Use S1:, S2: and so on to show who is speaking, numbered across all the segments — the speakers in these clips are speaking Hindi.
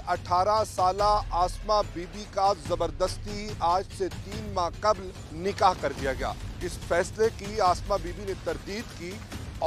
S1: 18 साला आसमा बीबी का जबरदस्ती आज से 3 माह कबल निकाह कर दिया गया। इस फैसले की आसमा बीबी ने तरदीद की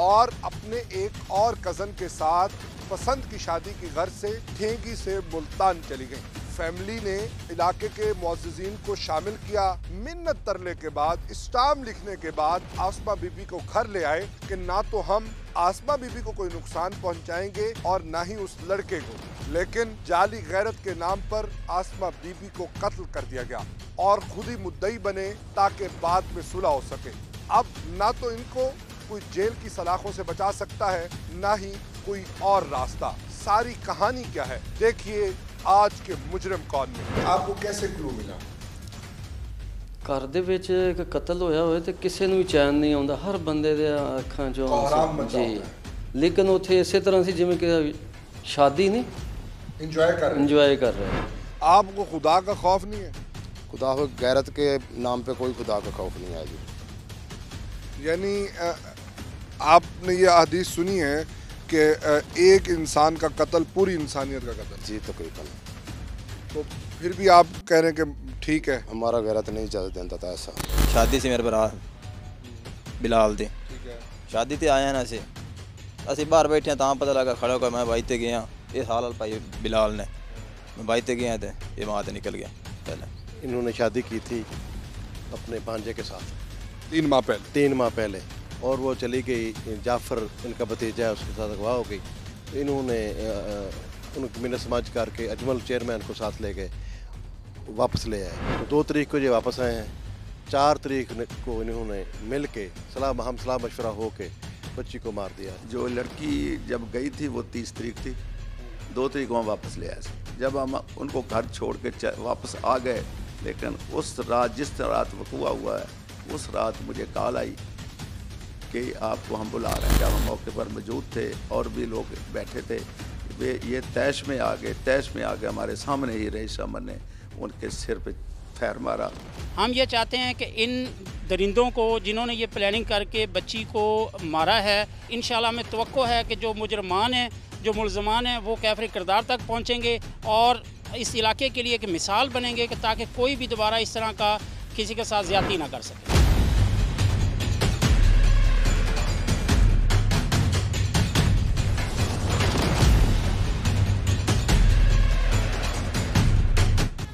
S1: और अपने एक और कजन के साथ पसंद की शादी की गर्ज से ठेंगी से मुल्तान चली गई। फैमिली ने इलाके के मुअज़्ज़िज़ीन को शामिल किया। मिन्नत तरले के बाद, स्टाम्प लिखने के बाद आसमा बीबी को घर ले आए कि ना तो हम आसमा बीबी को कोई नुकसान पहुंचाएंगे और ना ही उस लड़के को, लेकिन जाली गैरत के नाम पर आसमा बीबी को कत्ल कर दिया गया और खुद ही मुद्दई बने ताकि बाद में सुलह हो सके। अब ना तो इनको कोई जेल की सलाखों से बचा सकता है, ना ही कोई और रास्ता। सारी कहानी क्या है, देखिए आज के मुजरिम कौन ने। आपको कैसे क्लू मिला?
S2: घर ਦੇ ਵਿੱਚ ਇੱਕ ਕਤਲ ਹੋਇਆ ਹੋਵੇ ਤੇ ਕਿਸੇ ਨੂੰ ਵੀ ਚੈਨ ਨਹੀਂ ਆਉਂਦਾ, ਹਰ ਬੰਦੇ ਦੇ ਅੱਖਾਂ 'ਚੋਂ ਜੀ। ਲੇਕਿਨ ਉੱਥੇ ਇਸੇ ਤਰ੍ਹਾਂ ਸੀ ਜਿਵੇਂ ਕਿ शादी नहीं इंजॉय कर रहे हैं।
S1: आपको खुदा का खौफ नहीं है?
S3: खुदा गैरत के नाम पे कोई खुदा का खौफ नहीं है जी।
S1: यानी आपने ये हदीस सुनी है कि एक इंसान का कत्ल पूरी इंसानियत का कत्ल?
S3: जी तकरीबन।
S1: तो फिर भी आप कह रहे हैं कि ठीक है,
S3: हमारा गैरत नहीं इजाजत देता था ऐसा।
S4: शादी से मेरे भरा बिलाल दी शादी ते आया ना से ਅਸੀਂ ਬਾਹਰ ਬੈਠੇ ਤਾਂ ਪਤਾ ਲੱਗਾ ਖੜਾ ਹੋ ਕੇ ਮੈਂ ਬਾਈ ਤੇ ਗਿਆ। ਇਹ ਹਾਲ ਭਾਈ बिलाल ने, मैं बाई ते गया थे, ये वहाँ से निकल गया। पहले
S3: इन्होंने शादी की थी अपने भांजे के साथ
S1: 3 माह पहले और वो चली गई। जाफ़र इनका भतीजा है, उसके साथ अगवा हो गई। इन्होंने उनकी मिन्नत समाज करके अजमल चेयरमैन को साथ ले गए, वापस ले आए। 2 तारीख को ये वापस आए हैं। 4 तारीख को इन्होंने मिल के हम सलाह मशवरा हो के बच्ची को मार दिया।
S5: जो लड़की जब गई थी वो 30 तारीख थी, 2 तारीख को हम वापस ले आए। जब हम उनको घर छोड़ के वापस आ गए, लेकिन उस रात जिस रात वक़ुआ हुआ है, उस रात मुझे कॉल आई कि आपको हम बुला रहे हैं। जब हम मौके पर मौजूद थे और भी लोग बैठे थे, वे ये तैश में आ गए हमारे सामने ही रईस अहमद ने उनके सिर पे फैर मारा।
S6: हम ये चाहते हैं कि इन दरिंदों को जिन्होंने ये प्लानिंग करके बच्ची को मारा है, इंशाल्लाह हमें तवक्को है कि जो मुजरमान हैं, जो मुलजमान हैं, वो कैफरी किरदार तक पहुँचेंगे और इस इलाके के लिए एक मिसाल बनेंगे कि ताकि कोई भी दोबारा इस तरह का किसी के साथ ज़्यादती ना कर सके।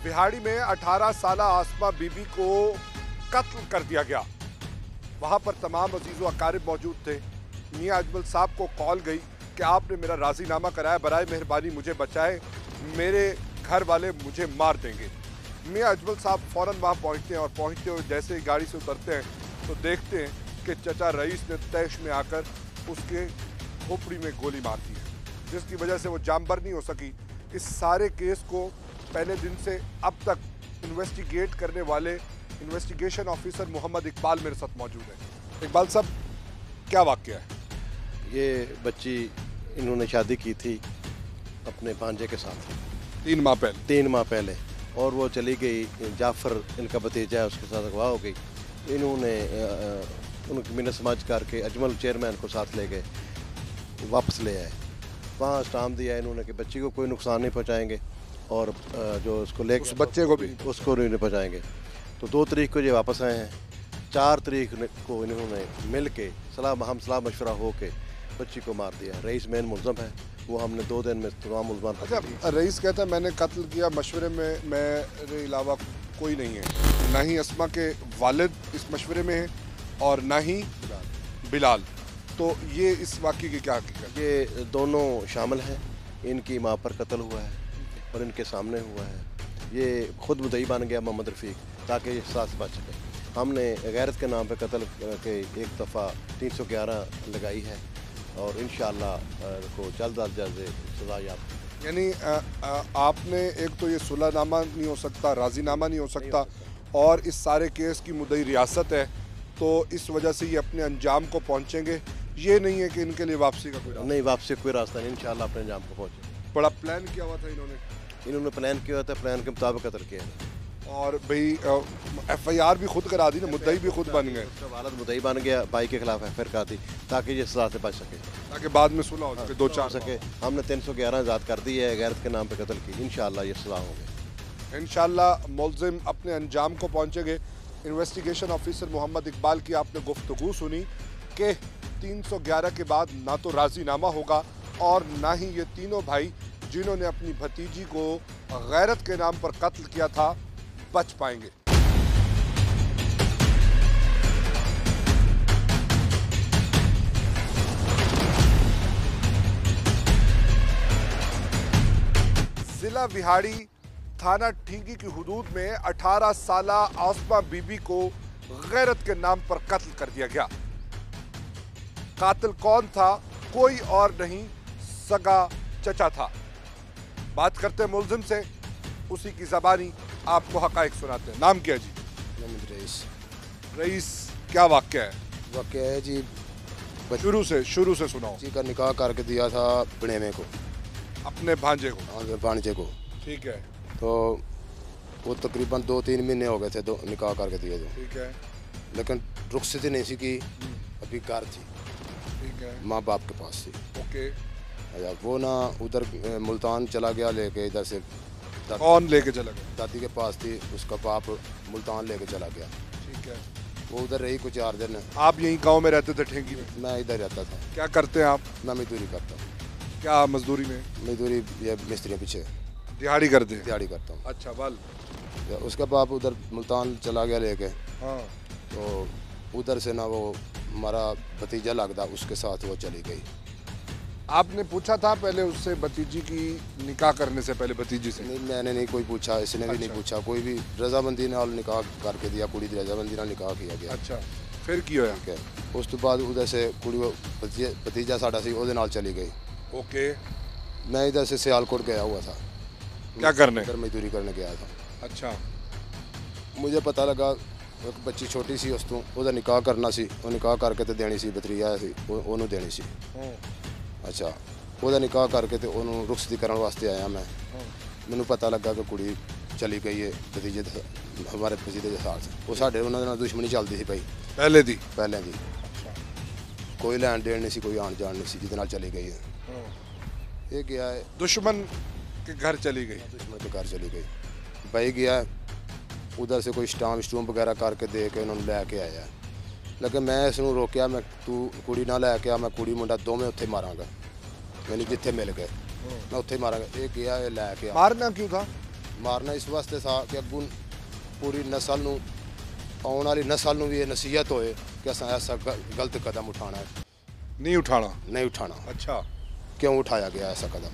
S1: बिहाड़ी में 18 साला आसमा बीबी को कत्ल कर दिया गया। वहां पर तमाम अजीज़ व अकारिब मौजूद थे। मियाँ अजमल साहब को कॉल गई कि आपने मेरा राजीनामा कराया, बराए मेहरबानी मुझे बचाएं, मेरे घर वाले मुझे मार देंगे। मियाँ अजमल साहब फ़ौरन वहाँ पहुँचते हैं और पहुँचते हुए जैसे ही गाड़ी से उतरते हैं तो देखते हैं कि चचा रईस ने तैश में आकर उसके खोपड़ी में गोली मार दी है, जिसकी वजह से वो जामबर नहीं हो सकी। इस सारे केस को पहले दिन से अब तक इन्वेस्टिगेट करने वाले इन्वेस्टिगेशन ऑफिसर मोहम्मद इकबाल मेरे साथ मौजूद है। इकबाल साहब, क्या वाक़या है?
S3: ये बच्ची इन्होंने शादी की थी अपने भांजे के साथ
S1: 3 माह पहले
S3: और वो चली गई। जाफ़र इनका भतीजा है, उसके साथ अगवा हो गई। इन्होंने उनकी मिन्नत समाज करके अजमल चेयरमैन को साथ ले गए, वापस ले आए। वहाँ स्टाम्प दिया इन्होंने कि बच्ची को कोई नुकसान नहीं पहुँचाएँगे और जो उसको ले
S1: उस बच्चे को भी
S3: उसको नहीं पहुँचाएँगे। तो 2 तारीख को ये वापस आए हैं। 4 तारीख को इन्होंने मिल के हम सलाह मशवरा हो के बच्ची को मार दिया। रईस मेन मुलज़म है, वो हमने 2 दिन में तमाम मुलज़मान।
S1: अच्छा, रईस कहता है मैंने कत्ल किया, मशवरे में मेरे अलावा कोई नहीं है, ना ही अस्मा के वालिद इस मशवरे में है और ना ही बिलाल। तो ये इस वाक़े की क्या हकीकत?
S3: ये दोनों शामिल हैं। इनकी माँ पर कत्ल हुआ है और इनके सामने हुआ है। ये खुद मुद्दई बन गया मोहम्मद रफ़ीक ताकि ये साथ बच सके। हमने गैरत के नाम पे कत्ल के एक दफ़ा 311 लगाई है और इंशाअल्लाह को जल्द अज जल्द सज़ा याब।
S1: यानी आपने एक तो ये सुलहनामा नहीं हो सकता, राजीनामा नहीं हो सकता और इस सारे केस की मुद्दई रियासत है, तो इस वजह से ये अपने अंजाम को पहुँचेंगे। ये नहीं है कि इनके लिए वापसी का कोई रास्ता
S3: नहीं, वापसी कोई रास्ता नहीं, इंशाअल्लाह अपने अंजाम को पहुँचे।
S1: बड़ा प्लान किया हुआ था इन्होंने
S3: प्लान किया था, प्लान के मुताबिक कत्ल किया है।
S1: और भाई FIR भी खुद करा दी ना, मुद्दई भी खुद बन गए,
S3: उसका वालद मुद्दई बन गया, भाई के खिलाफ FIR करा दी ताकि ये सजा से बच सके,
S1: ताकि बाद में सुलह हो सके, 2-4
S3: सके। हमने 311 आज़ाद कर दी है गैरत के नाम पे कत्ल की, इंशाल्लाह ये सजा होंगे।
S1: इंशाल्लाह मुलजिम अपने अंजाम को पहुंचेंगे। इन्वेस्टिगेशन ऑफिसर मोहम्मद इकबाल की आपने गुफ्तगू सुनी कि 311 के बाद ना तो राजीनामा होगा और ना ही ये तीनों भाई जिन्होंने अपनी भतीजी को गैरत के नाम पर कत्ल किया था बच पाएंगे। जिला विहाड़ी थाना ठीगी की हुदूद में 18 साला आसमा बीबी को गैरत के नाम पर कत्ल कर दिया गया। कातिल कौन था? कोई और नहीं, सगा चचा था। बात करते हैं मुलजिम से, उसी की जबानी आपको हकायक सुनाते हैं। नाम क्या है जी?
S7: मोहम्मद रईस।
S1: रईस, क्या वाक्य है?
S7: वाक़या है जी,
S1: शुरू से सुनाओ।
S7: बच्ची का निकाह करके दिया था बनेमे को,
S1: अपने भांजे को?
S7: हाँ, भांजे को।
S1: ठीक है।
S7: तो वो तकरीबन 2-3 महीने हो गए थे निकाह करके दिए थे।
S1: ठीक है।
S7: लेकिन रुखसती नहीं सी की, अभी घर थी,
S1: ठीक है,
S7: माँ बाप के पास थी।
S1: ओके।
S7: अच्छा, वो ना उधर मुल्तान चला गया लेके, इधर से
S1: कौन लेके चला गया?
S7: दादी के पास थी, उसका बाप मुल्तान लेके चला गया।
S1: ठीक है।
S7: वो उधर रही कुछ 4 दिन।
S1: आप यहीं गांव में रहते थे ठेंगी में?
S7: मैं इधर रहता था।
S1: क्या करते हैं आप?
S7: मैं मजदूरी करता हूँ।
S1: क्या मजदूरी में?
S7: मजदूरी ये मिस्त्रियों पीछे
S1: दिहाड़ी करते हैं?
S7: दिहाड़ी करता हूँ।
S1: अच्छा, बल।
S7: उसका बाप उधर मुल्तान चला गया लेके।
S1: हाँ।
S7: तो उधर से ना वो हमारा भतीजा लगता, उसके साथ वो चली गई।
S1: आपने पूछा था पहले उससे, भतीजी की निकाह करने से पहले भतीजी से?
S7: नहीं, मैंने नहीं कोई पूछा, इसने भी नहीं पूछा, कोई भी रजामंदी नाल निकाह करके दिया, कुड़ी दी रजामंदी नाल निकाह किया गया।
S1: अच्छा, फिर की होया?
S7: ठीक है। उस तो बाद उधर से कुड़ी भतीजा साडा सी ओदे नाल चली गई।
S1: ओके।
S7: मैं इधर से सियालकोट गया हुआ था।
S1: क्या करने?
S7: इधर मजदूरी करने गया था।
S1: अच्छा।
S7: मुझे पता लगा एक बच्ची छोटी सी, उस तो ओदा निकाह करना सी, वो निकाह करके तो देनी सी, भतरीजा सी, ओनू देनी सी। अच्छा, ਉਹਦਾ ਨਿਕਾਹ ਕਰਕੇ ਤੇ ਉਹਨੂੰ ਰੁਖਸਤੀ ਕਰਨ ਵਾਸਤੇ ਆਇਆ ਮੈਂ। ਮੈਨੂੰ ਪਤਾ ਲੱਗਾ ਕਿ ਕੁੜੀ ਚਲੀ ਗਈ ਹੈ ਭਤੀਜੇ ਦੇ, ਹਮਾਰੇ ਭਤੀਜੇ ਦੇ ਸਾਥ। ਉਹ ਸਾਡੇ ਉਹਨਾਂ ਦੇ ਨਾਲ ਦੁਸ਼ਮਣੀ ਚੱਲਦੀ ਸੀ ਭਾਈ, ਪਹਿਲੇ ਦੀ। ਕੋਈ ਲੈਣ ਦੇਣ ਨਹੀਂ ਸੀ, ਕੋਈ ਆਣ ਜਾਣ ਨਹੀਂ ਸੀ, ਜਿਹਦੇ ਨਾਲ ਚਲੀ ਗਈ ਹੈ। ਇਹ ਗਿਆ ਹੈ
S1: दुश्मन के घर चली गई?
S7: दुश्मन के घर चली गई। भाई गया उधर से कोई स्टाम्प वगैरह करके दे के उन्होंने लैके आया। लेकिन मैं इसनूं रोकिया, मैं तू कुड़ी ना लैके आ, मैं कुड़ी मुंडा दोवें उत्थे मारांगा, मैंने जिथे मिल गए मैं उत्थे मारांगा। ये गया ये लैके आ।
S1: मारना क्यों था?
S7: मारना इस वास्ते था कि अगू पूरी नस्ल नूं, आने वाली नस्ल नूं भी ये नसीहत होए कि असां ऐसा गलत कदम उठाना है।
S1: नहीं उठाना?
S7: नहीं उठाना।
S1: अच्छा,
S7: क्यों उठाया गया ऐसा कदम?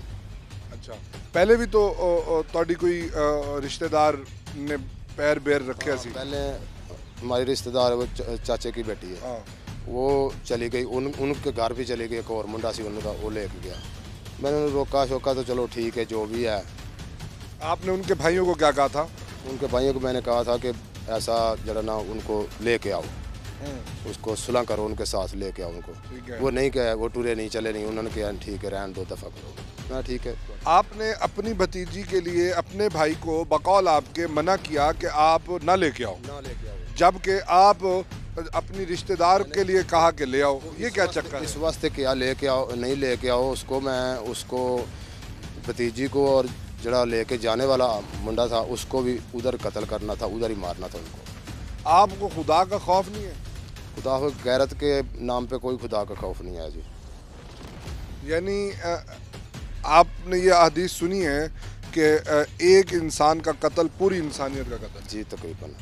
S1: अच्छा, पहले भी तो तोड़ी कोई रिश्तेदार ने पैर बेर रखे सी?
S7: पहले हमारे रिश्तेदार वो चाचे की बेटी है। वो चली गई, उनके घर भी चली गई, एक और मुंडा सी उनका, वो लेके गया। मैंने उन्हें रोका शोका तो चलो ठीक है जो भी है।
S1: आपने उनके भाइयों को क्या कहा था?
S7: उनके भाइयों को मैंने कहा था कि ऐसा जरा ना उनको लेके आओ, उसको सुलह करो, उनके साथ लेके आओ उनको। वो नहीं कहा, वो टूरे नहीं, चले नहीं, उन्होंने कहा ठीक है रहन दो, दफ़ा करो। हाँ ठीक है।
S1: आपने अपनी भतीजी के लिए अपने भाई को बकौल आपके मना किया कि आप ना लेके आओ, जबकि आप अपनी रिश्तेदार के लिए कहा कि ले आओ। ये क्या चक्कर है?
S7: इस वास्ते क्या लेके आओ, नहीं लेके आओ उसको, मैं उसको भतीजी को और जरा लेके जाने वाला मुंडा था उसको भी उधर कत्ल करना था, उधर ही मारना था उनको।
S1: आपको खुदा का खौफ नहीं है?
S7: खुदा को गैरत के नाम पे कोई खुदा का खौफ नहीं है जी।
S1: यानी आपने ये हदीस सुनी है कि एक इंसान का कत्ल पूरी इंसानियत का कत्ल?
S7: जी तकरीबन।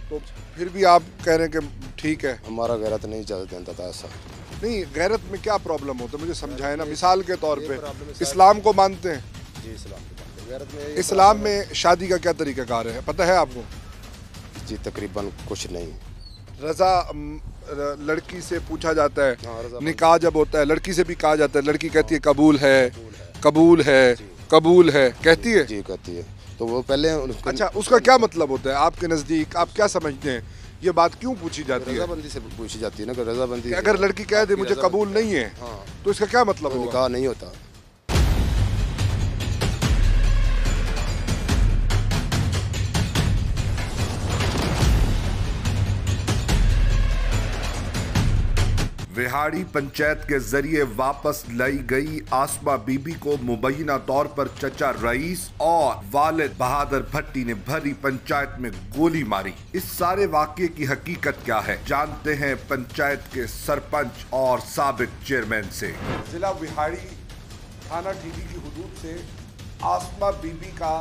S1: तो फिर भी आप कह रहे हैं कि ठीक है?
S7: हमारा गैरत नहीं इजाज़त देता था ऐसा।
S1: नहीं, गैरत में क्या प्रॉब्लम होता है मुझे समझाए ना। मिसाल के तौर पे इस्लाम को मानते हैं?
S7: जी इस्लाम को मानते हैं। गैरत में
S1: इस्लाम में शादी का क्या तरीक़ाकार है पता है आपको?
S7: जी तकरीबन कुछ नहीं।
S1: रज़ा लड़की से पूछा जाता है, निकाह जब होता है लड़की से भी कहा जाता है, लड़की कहती है कबूल है, कबूल है, कबूल है, कहती है?
S7: जी कहती है। तो वो पहले
S1: अच्छा, उसका क्या मतलब होता है आपके नज़दीक? आप क्या समझते हैं, ये बात क्यों पूछी जाती है?
S7: रजाबंदी से पूछी जाती है ना, रजाबंदी।
S1: अगर लड़की कह दे मुझे कबूल नहीं है, तो इसका क्या मतलब होगा?
S7: निकाह नहीं होता।
S1: विहाड़ी पंचायत के जरिए वापस लाई गई आसमा बीबी को मुबैना तौर पर चचा रईस और वालिद बहादुर भट्टी ने भरी पंचायत में गोली मारी। इस सारे वाकये की हकीकत क्या है, जानते हैं पंचायत के सरपंच और साबिक चेयरमैन से। जिला विहाड़ी थाना ठीकी की हुदूद से आसमा बीबी का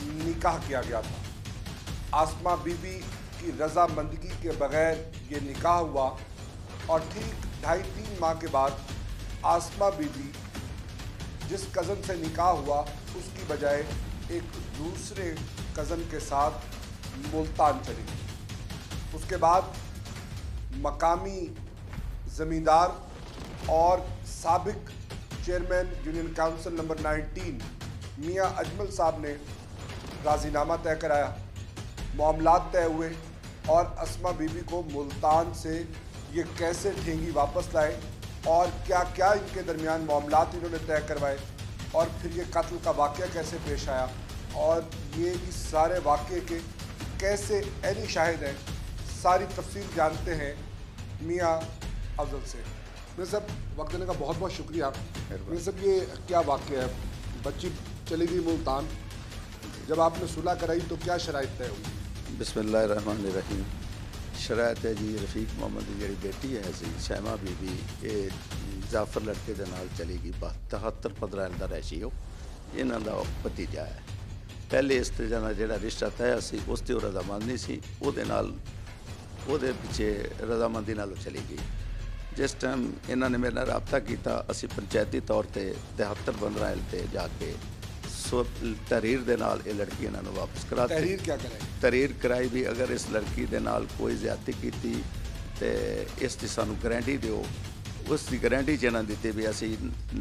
S1: निकाह किया गया था। आसमा बीबी की रजामंदगी के बगैर ये निकाह हुआ और ठीक 2.5-3 माह के बाद आसमा बीबी जिस कज़न से निकाह हुआ उसकी बजाय एक दूसरे कज़न के साथ मुल्तान चली गई। उसके बाद मकामी ज़मींदार और साबिक चेयरमैन यूनियन काउंसिल नंबर 19 मियां अजमल साहब ने राजीनामा तय कराया, मामलात तय हुए और आसमा बीबी को मुल्तान से ये कैसे ठेंगी वापस लाए और क्या क्या इनके दरमियान मामलात इन्होंने तय करवाए और फिर ये कत्ल का वाक़या कैसे पेश आया और ये इस सारे वाक़ये के कैसे ऐनी शाहिद हैं, सारी तफसील जानते हैं मियां अफजल से। मेरे साहब वक्त देने का बहुत बहुत शुक्रिया। मेरे साहब ये क्या वाक़या है, बच्ची चली गई मुल्तान, जब आपने सुलह कराई तो क्या शराइत तय हुई?
S5: बिस्मिल्लाहिर्रहमानिर्रहीम। शराइत है जी रफीक मोहम्मद की जी बेटी है सी शैमा बीबी ये जाफर लड़के के नाल चली गई 73-15 का रैशी हो, इन्हों का भतीजा है। पहले इस तरह का जो रिश्ता तय सी उस ते रजामंदी सी, पिछे रजामंदी नालों चली गई। जिस टाइम इन्होंने मेरे नाल राबता किया, असी पंचायती तौर पर 73-15 ते जाके तहरीर दे नाल ये लड़की इन्होंने वापस करा।
S1: तहरीर क्या कराई?
S5: तहरीर कराई भी अगर इस लड़की दे नाल कोई ज्यादती की तो इसकी सानू गारंटी दिओ, उसकी गारंटी च इन्होंने दी भी असी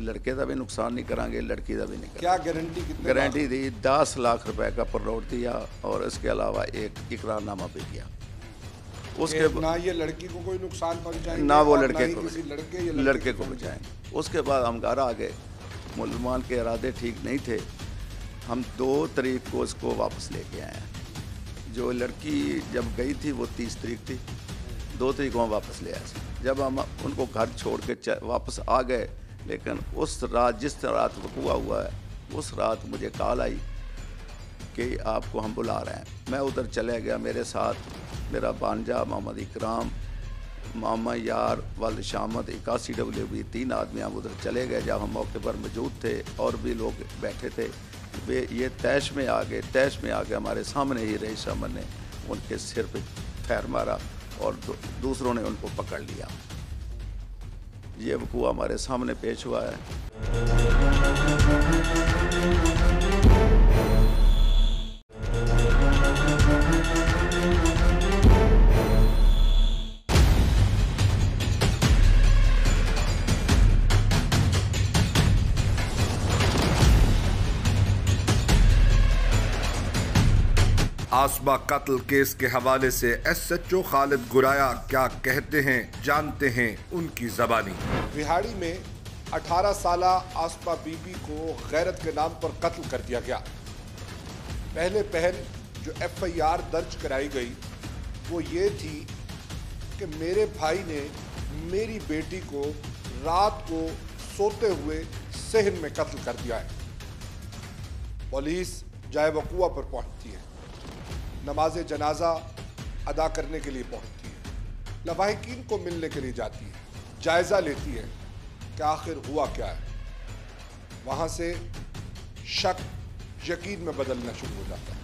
S5: लड़के का भी नुकसान नहीं करांगे, लड़की का भी नहीं करांगे।
S1: क्या गारंटी?
S5: गारंटी दी 10 लाख रुपए का प्लॉट दिया और इसके अलावा एक इकरारनामा भी दिया। उसके
S1: ना ये लड़की को कोई नुकसान पहुंचाएंगे
S5: ना वो लड़के को बचाएंगे। उसके बाद हम घर आ गए, मुसलमान के इरादे ठीक नहीं थे, हम 2 तारीख को उसको वापस लेके आए हैं। जो लड़की जब गई थी वो 30 तारीख थी, 2 तारीख को हम वापस ले आए। जब हम उनको घर छोड़ के वापस आ गए, लेकिन उस रात जिस रात वक़ूआ हुआ है उस रात मुझे कॉल आई कि आपको हम बुला रहे हैं। मैं उधर चले गया, मेरे साथ मेरा भांजा मोहम्मद इकराम, मामा यार वाल शामत 81WB 3 आदमी हम उधर चले गए। जब हम मौके पर मौजूद थे और भी लोग बैठे थे, वे ये तैश में आ गए हमारे सामने ही रईस अहमद ने उनके सिर पे फैर मारा और दूसरों ने उनको पकड़ लिया। ये वक़ूआ हमारे सामने पेश हुआ है।
S1: आसमा कत्ल केस के हवाले से SHO खालिद गुराया क्या कहते हैं, जानते हैं उनकी ज़बानी। विहाड़ी में 18 साला आसमा बीबी को गैरत के नाम पर कत्ल कर दिया गया। पहले पहल जो FIR दर्ज कराई गई वो ये थी कि मेरे भाई ने मेरी बेटी को रात को सोते हुए सहन में कत्ल कर दिया है। पुलिस जाए वक़ूआ पर पहुंचती है, नमाज जनाजा अदा करने के लिए पहुंचती है, लवाहिकीन को मिलने के लिए जाती है, जायज़ा लेती है कि आखिर हुआ क्या है। वहाँ से शक यकीन में बदलना शुरू हो जाता है।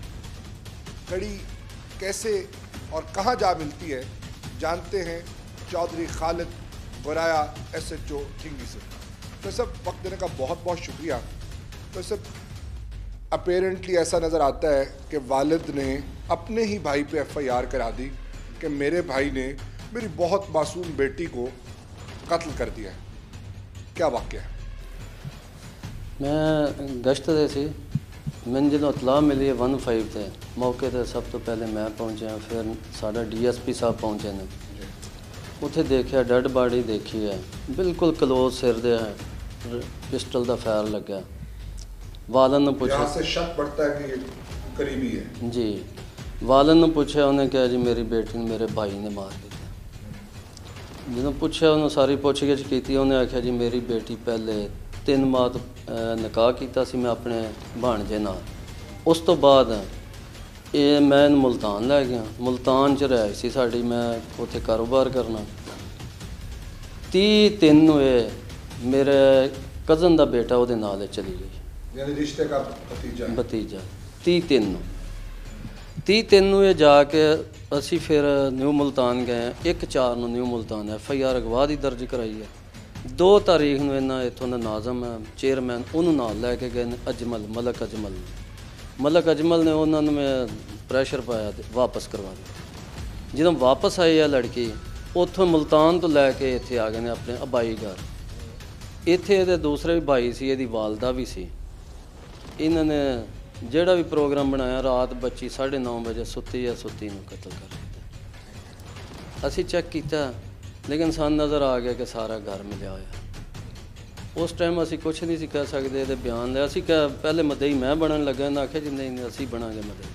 S1: कड़ी कैसे और कहाँ जा मिलती है, जानते हैं चौधरी खालिद गुराया SHO ठिंगी से। तो सब वक्त देने का बहुत बहुत शुक्रिया। तो सब अपेरेंटली ऐसा नज़र आता है कि वालिद ने अपने ही भाई पे FIR करा दी कि मेरे भाई ने मेरी बहुत मासूम बेटी को कत्ल कर दिया है। क्या वाक़या है?
S2: मैं गश्त दे सी, मैंने जो इतला मिली है 15 ते मौके ते सब तो पहले मैं पहुंचा, फिर साडा DSP साहब पहुंचे ने, उत्थे देखा डेड बॉडी देखी है, बिल्कुल क्लोज सिर दे है पिस्टल का फायर लग्या। वालन ने पूछा,
S1: यहाँ से शक बढ़ता है कि ये करीबी है
S2: जी। वालन ने पूछा, उन्हें कहा जी मेरी बेटी ने मेरे भाई ने मार दिया। ਜਦੋਂ ਪੁੱਛਿਆ ਉਹਨੂੰ ਸਾਰੀ ਪੁੱਛਗਿੱਛ ਕੀਤੀ, ਉਹਨੇ ਆਖਿਆ ਜੀ ਮੇਰੀ ਬੇਟੀ ਪਹਿਲੇ 3 ਮਾਹ ਤੋਂ ਨਿਕਾਹ ਕੀਤਾ ਸੀ ਮੈਂ ਆਪਣੇ ਭਾਣਜੇ ਨਾਲ। ਉਸ ਤੋਂ ਬਾਅਦ ਇਹ ਮੈਂ ਇਹਨੂੰ ਮੁਲਤਾਨ ਲੈ ਗਿਆ। ਮੁਲਤਾਨ 'ਚ ਰਿਹਾਇਸ਼ ਸੀ ਸਾਡੀ, ਮੈਂ ਉੱਥੇ ਕਾਰੋਬਾਰ ਕਰਨਾ। 30/3 ਨੂੰ ਇਹ ਮੇਰੇ ਕਜ਼ਨ ਦਾ ਬੇਟਾ ਉਹਦੇ ਨਾਲ ਹੀ ਚਲੀ ਗਈ,
S1: यानी रिश्ते का
S2: ਭਤੀਜਾ। 30/3 ਨੂੰ 30/3 ਨੂੰ ਇਹ ਜਾ ਕੇ ਅਸੀਂ ਫਿਰ ਨਿਊ ਮੁਲਤਾਨ ਗਏ। 1/4 ਨੂੰ ਨਿਊ ਮੁਲਤਾਨ FIR ਅਗਵਾ ਦੀ ਦਰਜ ਕਰਾਈ ਹੈ। 2 ਤਾਰੀਖ ਨੂੰ ਇਹਨਾਂ ਇੱਥੋਂ ਦਾ ਨਾਜ਼ਮ ਚੇਅਰਮੈਨ ਉਹਨੂੰ ਨਾਲ ਲੈ ਕੇ ਗਏ ਨੇ, ਮਲਕ ਅਜਮਲ ਨੇ ਉਹਨਾਂ ਨੂੰ ਮੈਂ ਪ੍ਰੈਸ਼ਰ ਪਾਇਆ ਤੇ ਵਾਪਸ ਕਰਵਾ ਦਿੱਤਾ। ਜਦੋਂ ਵਾਪਸ ਆਈ ਆ ਲੜਕੀ ਉੱਥੋਂ ਮੁਲਤਾਨ ਤੋਂ ਲੈ ਕੇ ਇੱਥੇ ਆ ਗਏ ਨੇ ਆਪਣੇ ਅਬਾਈ ਘਰ। ਇੱਥੇ ਇਹਦੇ ਦੂਸਰੇ ਵੀ ਭਾਈ ਸੀ, ਇਹਦੀ ਵਾਲਦਾ ਵੀ ਸੀ। ਇਹਨਾਂ ਨੇ ਜਿਹੜਾ ਵੀ ਪ੍ਰੋਗਰਾਮ ਬਣਾਇਆ, ਰਾਤ ਬੱਚੀ 9:30 ਵਜੇ ਸੁੱਤੀ ਨੂੰ ਕਤਲ ਕਰ ਦਿੱਤਾ। ਅਸੀਂ ਚੈੱਕ ਕੀਤਾ ਲੇਕਿਨ ਸਾਨੂੰ ਨਜ਼ਰ ਆ ਗਿਆ ਕਿ ਸਾਰਾ ਘਰ ਮਿਲਿਆ ਹੋਇਆ। ਉਸ ਟਾਈਮ ਅਸੀਂ ਕੁਝ ਨਹੀਂ ਸੀ ਕਹਿ ਸਕਦੇ, ਇਹਦੇ ਬਿਆਨ ਲਿਆ। ਅਸੀਂ ਕਿਹਾ ਪਹਿਲੇ ਮਦਈ ਮੈਂ ਬਣਨ ਲੱਗਾ, ਨਾ ਆਖਿਆ ਜੀ ਨਹੀਂ ਅਸੀਂ ਬਣਾਂਗੇ ਮਦਈ।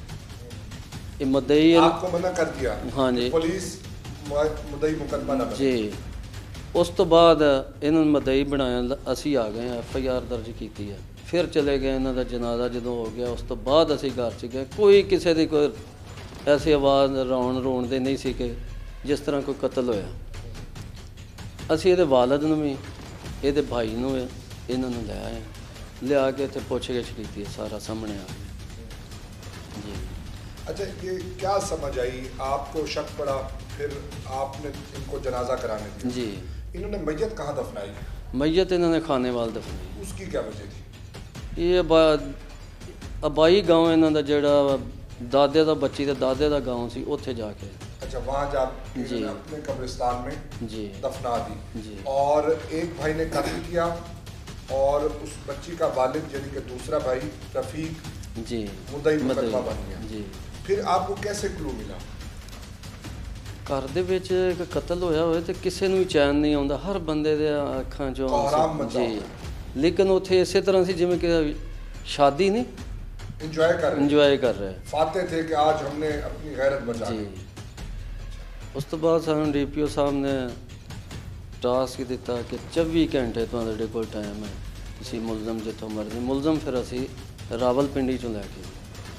S2: ਇਹ ਮਦਈ
S1: आपको मना कर दिया?
S2: हाँ जी।
S1: पुलिस मदई मुकदमा ना
S2: ਜੀ। ਉਸ ਤੋਂ ਬਾਅਦ ਇਹਨਾਂ ਨੂੰ ਮਦਈ ਬਣਾਇਆ। ਅਸੀਂ ਆ ਗਏ, FIR ਦਰਜ ਕੀਤੀ ਹੈ। ਫਿਰ ਚਲੇ ਗਏ। ਇਹਨਾਂ ਦਾ ਜਨਾਜ਼ਾ ਜਦੋਂ ਹੋ ਗਿਆ ਉਸ ਤੋਂ ਬਾਅਦ ਅਸੀਂ ਘਰ 'ਚ ਗਏ। ਕੋਈ ਕਿਸੇ ਦੀ ਕੋਈ ਐਸੀ ਆਵਾਜ਼ ਰੋਣ ਦੇ ਨਹੀਂ ਸੀ ਕਿ ਜਿਸ ਤਰ੍ਹਾਂ ਕੋਈ ਕਤਲ ਹੋਇਆ। ਅਸੀਂ ਇਹਦੇ ਵਾਲਦ ਨੂੰ ਵੀ ਇਹਦੇ ਭਾਈ ਨੂੰ ਇਹਨਾਂ ਨੂੰ ਲੈ ਆਏ, ਲਿਆ ਕੇ ਇੱਥੇ ਪੁੱਛਗਿੱਛ ਕੀਤੀ, ਸਾਰਾ ਸਾਹਮਣੇ ਆ ਗਿਆ ਜੀ।
S1: अच्छा, ये क्या समझ आई आपको? शक पड़ा, फिर आपने इनको जनाजा कराने दिया
S2: जी।
S1: इन्होंने मैयत कहाँ दफनाई?
S2: मैयत ਇਹਨਾਂ ਨੇ ਖਾਨੇ ਵਾਲ ਦਫਨਾਈ।
S1: उसकी क्या वजह थी?
S2: ਇਹ ਅਬਾਈ ਗਾँव ਇਹਨਾਂ ਦਾ ਜਿਹੜਾ ਦਾਦੇ ਦਾ ਬੱਚੀ ਦੇ ਦਾਦੇ ਦਾ ਗਾँव ਸੀ, ਉੱਥੇ ਜਾ ਕੇ।
S1: अच्छा, वहाँ जा
S2: जी।
S1: अपने कब्रिस्तान में
S2: जी
S1: दफना दी।
S2: जी।
S1: और एक भाई ने कत्ल किया और उस बच्ची का वालिद यानी कि दूसरा भाई रफीक
S2: जी
S1: मुद्दई मुकदमा बन गया।
S2: जी।
S1: फिर आपको कैसे क्लू मिला?
S2: ਘਰ ਦੇ ਵਿੱਚ ਇੱਕ ਕਤਲ ਹੋਇਆ ਹੋਵੇ ਤੇ ਕਿਸੇ ਨੂੰ ਵੀ ਚੈਨ ਨਹੀਂ ਆਉਂਦਾ, ਹਰ ਬੰਦੇ ਦੇ ਅੱਖਾਂ 'ਚੋਂ
S1: ਕੋਹਰਾਮ ਮਚਾ
S2: ਜੀ। ਲੇਕਿਨ ਉੱਥੇ ਇਸੇ ਤਰ੍ਹਾਂ ਸੀ ਜਿਵੇਂ ਕਿ ਸ਼ਾਦੀ ਨਹੀਂ
S1: इंजॉय कर रहे
S2: ਇੰਜੋਏ ਕਰ ਰਹੇ
S1: फाते थे कि आज हमने अपनी गैरत बचा
S2: ਜੀ।
S1: ली।
S2: ਉਸ ਤੋਂ ਬਾਅਦ ਸਾਨੂੰ DPO ਸਾਹਿਬ ਨੇ ਟਾਸਕ ਦਿੱਤਾ ਕਿ 24 ਘੰਟੇ ਤੁਹਾਡੇ ਕੋਲ ਟਾਈਮ ਹੈ, ਤੁਸੀਂ ਮੁਲਜ਼ਮ ਜਿੱਥੋਂ ਮਰਜ਼ੀ। ਮੁਲਜ਼ਮ ਫਿਰ ਅਸੀਂ ਰਾਵਲਪਿੰਡੀ ਚੋਂ ਲੈ ਕੇ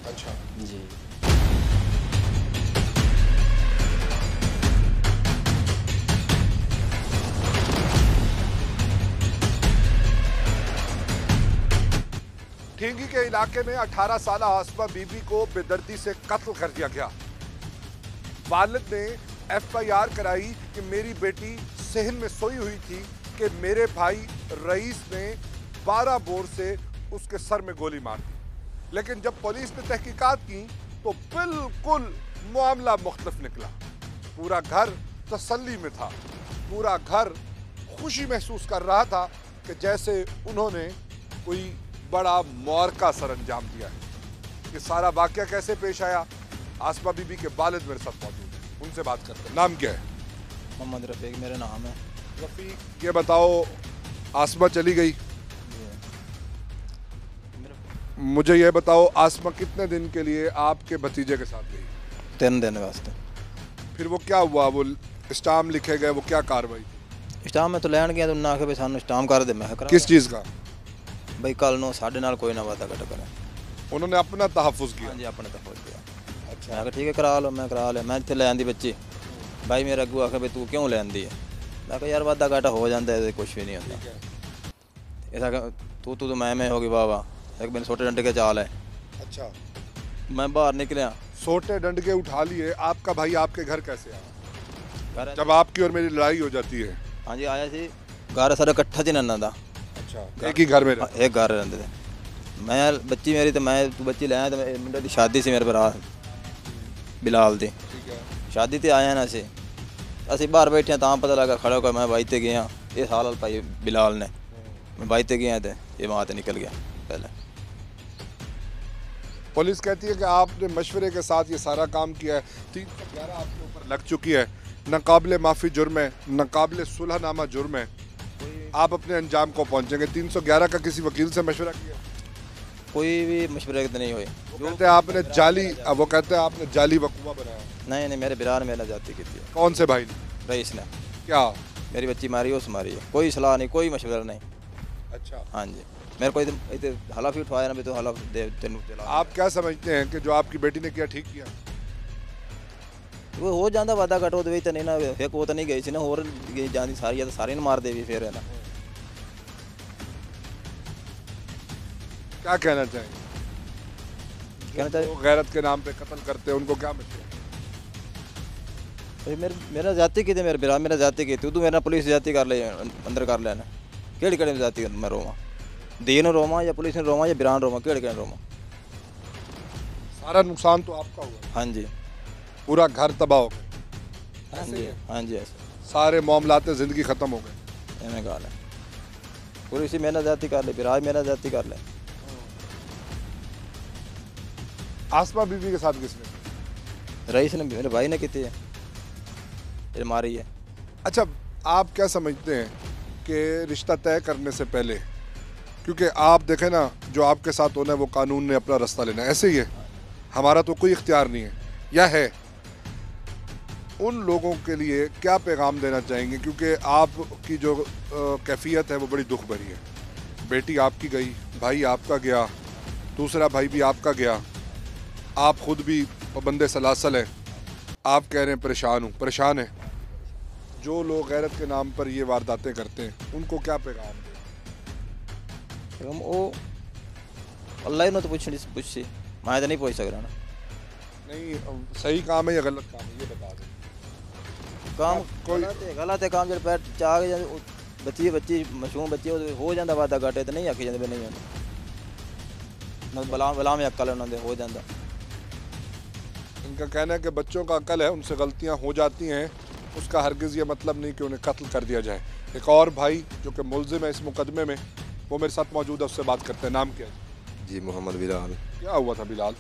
S1: अच्छा,
S2: ਜੀ।
S1: ठेंगी के इलाके में 18 साल आसमा बीबी को बेदर्दी से कत्ल कर दिया गया। वालिद ने FIR कराई कि मेरी बेटी सहन में सोई हुई थी कि मेरे भाई रईस ने 12 बोर से उसके सर में गोली मार दी। लेकिन जब पुलिस ने तहकीकात की तो बिल्कुल मामला मुख्तलिफ निकला। पूरा घर तसल्ली में था, पूरा घर खुशी महसूस कर रहा था कि जैसे उन्होंने कोई बड़ा मौरका सरंजाम दिया है। ये सारा वाकया कैसे पेश आया? आसमा बीबी के वालिद मेरे साथ मौजूद हैं, उनसे बात करते हैं। नाम क्या है?
S4: मोहम्मद रफ़ीक मेरा नाम है।
S1: रफ़ीक, ये बताओ आसमा चली गई, मुझे ये बताओ आसमा कितने दिन के लिए आपके भतीजे के साथ गई?
S4: 3 दिन वास्ते।
S1: फिर वो क्या हुआ? वो स्टाम्प लिखे गए, वो क्या कार्रवाई थी?
S4: स्टाम में तो लैन गया तो उन्हें आखे भी सानू स्टाम कर दे। मैं
S1: किस चीज़ का?
S4: भाई कल नो साढ़े नाल कोई ना वादा घट करे।
S1: उन्होंने अपना तहफ़्फ़ुज़ किया?
S4: हाँ जी, अपने तहफ़्फ़ुज़ किया।
S1: अच्छा।
S4: मैं ठीक है करा लो, मैं करा लिया। मैं इतने ले आंदी बच्ची, भाई मेरा अगू आखे भी तू क्यों ले आंदी है? मैं कहा यार वादा घाटा हो जाता है, कुछ भी नहीं होता। ऐसा तू तो मैं होगी वाह वाह, एक दिन छोटे डंडे के चाल है।
S1: अच्छा।
S4: मैं बाहर निकलिया,
S1: सोटे डंड के उठा लिए। आपका भाई आपके घर कैसे आया
S4: घर
S1: जब आपकी और मेरी लड़ाई हो जाती है?
S4: हाँ जी आया सी, घर सारा इकट्ठा सी नन्ना था।
S1: अच्छा, एक ही घर में रहते?
S4: एक घर रहते थे। मैं बच्ची मेरी तो मैं तू बच्ची ले आया तो मुंडे की शादी सी मेरे भरा बिलाल दी।
S1: ठीक है।
S4: शादी ते आया ना सी, असी बाहर बैठे तां पता लगा खड़ा होकर मैं बाई ते गया। ये हाल पाई बिलाल ने, मैं बाई ते गया तो ये वहाँ से निकल गया। पहले
S1: पुलिस कहती है कि आपने मशवरे के साथ ये सारा काम किया है। 311 आपके ऊपर लग चुकी है, नाकाबिले माफ़ी जुर्म है, नाकाबिले सुलहनामा जुर्म है। आप अपने अंजाम को पहुंचेंगे। 311 का किसी वकील से मशवरा किया?
S4: कोई भी मशवरे तो नहीं हुए।
S1: वो कहते हैं आपने जाली, वो कहते हैं आपने जाली वकूआ बनाया।
S4: नहीं नहीं, मेरे बिरार मेला जाती की थी।
S1: कौन से भाई ने?
S4: रईस ने।
S1: क्या
S4: मेरी बच्ची मारी उस मारी है, कोई सलाह नहीं, कोई मशवरा नहीं।
S1: अच्छा,
S4: हाँ जी, मेरे को इधर हलफ ही उठवाया ना भी तो हलफ दे तेन दिला।
S1: आप क्या समझते हैं कि जो आपकी बेटी ने किया ठीक किया?
S4: वो हो जाता वादा घट तो नहीं ना, एक वो तो नहीं गई सी ना, होर गई जाती सारी तो सारे मार दे भी फिर है ना।
S1: क्या कहना चाहेंगे?
S4: कहना चाहिए
S1: वो गैरत के नाम पे कत्ल करते हैं, उनको क्या मशवरा?
S4: भाई मेरा जाति की मेरे बिरा मेरा जाति की तू मेरा पुलिस जाति कर ले अंदर कर लेना केड़ी केड़ी जाति मैं रोवा दीन रोवा या पुलिस ने रोवा या बिरान रोवा केड़ी केड़ी रोवा।
S1: सारा नुकसान तो आपका हुआ?
S4: हाँ जी,
S1: पूरा घर तबाह हो गया?
S4: हाँ जी, हाँ जी, ऐसे
S1: सारे मामलात जिंदगी खत्म हो गए?
S4: एवं गाल है, पुलिस मेहनत जाती कर ले, बिराज मेहनत जाती कर ले।
S1: आसमा बीबी के साथ किसने?
S4: रईस ने मेरे भाई ने की है, ये मारी है।
S1: अच्छा, आप क्या समझते हैं कि रिश्ता तय करने से पहले, क्योंकि आप देखें ना जो आपके साथ होना है वो कानून ने अपना रास्ता लेना है, ऐसे ही है, हमारा तो कोई इख्तियार नहीं है या है, उन लोगों के लिए क्या पैगाम देना चाहेंगे? क्योंकि आपकी जो कैफियत है वो बड़ी दुख भरी है। बेटी आपकी गई, भाई आपका गया, दूसरा भाई भी आपका गया, आप खुद भी पाबंदे सलासल हैं, आप कह रहे हैं परेशान हैं। जो लोग गैरत के नाम पर ये वारदातें करते हैं उनको क्या पैगाम दें?
S4: वो अल्लाह ही ने तो पूछनी पूछी, मैं तो नहीं पूछ सक रहा ना।
S1: नहीं, सही काम है या गलत काम है ये बता दें।
S4: काम
S1: कोई
S4: गलत है काम जब पैर चाह गए बच्ची मशहूम बच्ची हो जाता वादा घाटे तो नहीं आखी जाते नहीं होता बला में अक्ल उन्होंने हो जाता।
S1: इनका कहना है कि बच्चों का अक्ल है, उनसे गलतियां हो जाती हैं, उसका हरगिज़ ये मतलब नहीं कि उन्हें कत्ल कर दिया जाए। एक और भाई जो कि मुलजिम है इस मुकदमे में, वो मेरे साथ मौजूद है, उससे बात करते हैं। नाम क्या है?
S8: जी मोहम्मद बिलाल।
S1: क्या हुआ था बिलाल?